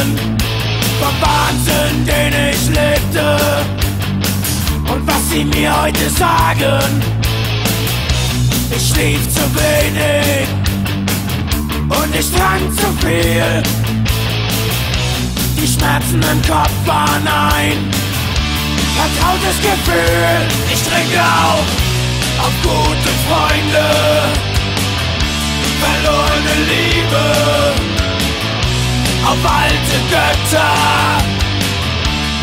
Jahren, vom Wahnsinn, den ich lebte. Und was sie mir heute sagen: ich schlief zu wenig und ich trank zu viel. Die Schmerzen im Kopf waren ein vertrautes Gefühl. Ich trinke auf gute Freunde, verlorene Liebe, auf alte Götter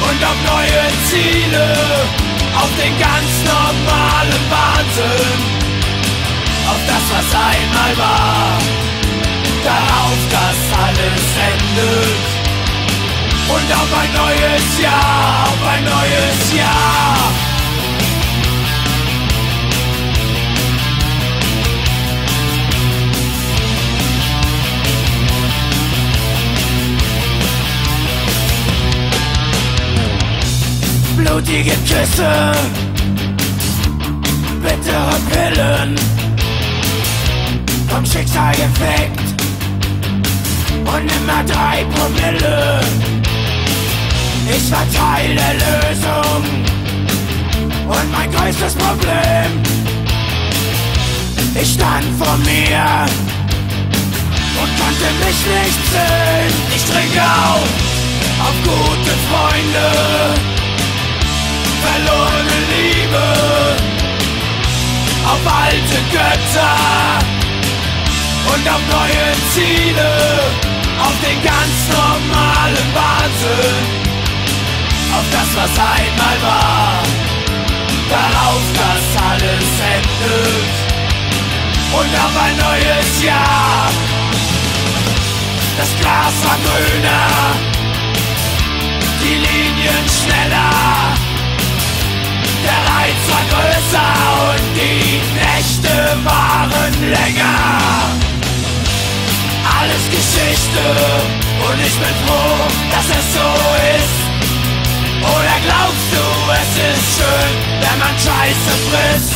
und auf neue Ziele, auf den ganz normalen Wahnsinn, auf das, was einmal war, darauf, dass alles endet, und auf ein neues Jahr, auf ein neues Jahr. Blutige Küsse, bittere Pillen, vom Schicksal gefickt und immer 3 Promille. Ich war Teil der Lösung und mein größtes Problem. Ich stand vor mir und konnte mich nicht sehen. Ich trinke auf gute Freunde, verlorene Liebe, auf alte Götter und auf neue Ziele, auf den ganz normalen Wahnsinn, auf das, was einmal war, darauf, dass alles endet, und auf ein neues Jahr. Das Glas war grüner, die Linien schneller, der Reiz war größer und die Nächte waren länger. Alles Geschichte und ich bin froh, dass es so ist. Oder glaubst du, es ist schön, wenn man Scheiße frisst?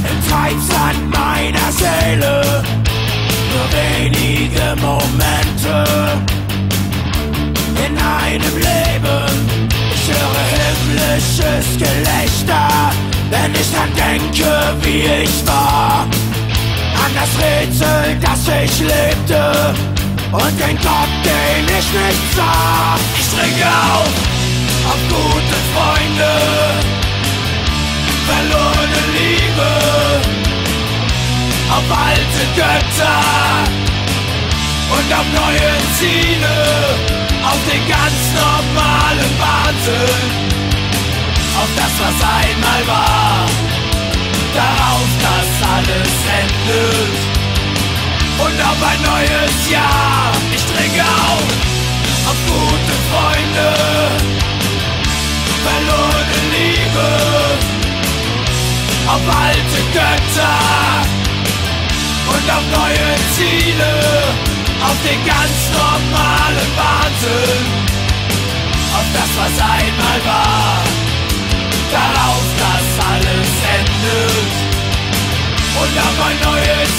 Im Treibsand meiner Seele, nur wenige Momente in einem Leben. Ich höre himmlisches Gelächter, wenn ich dran denke, wie ich war, an das Rätsel, das ich lebte, und den Gott, den ich nicht sah. Ich trinke auf gute Freunde, verlorene Liebe, auf alte Götter und auf neue Ziele, auf den ganz normalen Wahnsinn, auf das, was einmal war, darauf, dass alles endet, und auf ein neues Jahr. Ich trinke auf gute Freunde, verlorene Liebe, auf alte Götter und auf neue Ziele, auf den ganz normalen Wahnsinn, auf das, was einmal war, darauf, dass alles endet, und auf ein neues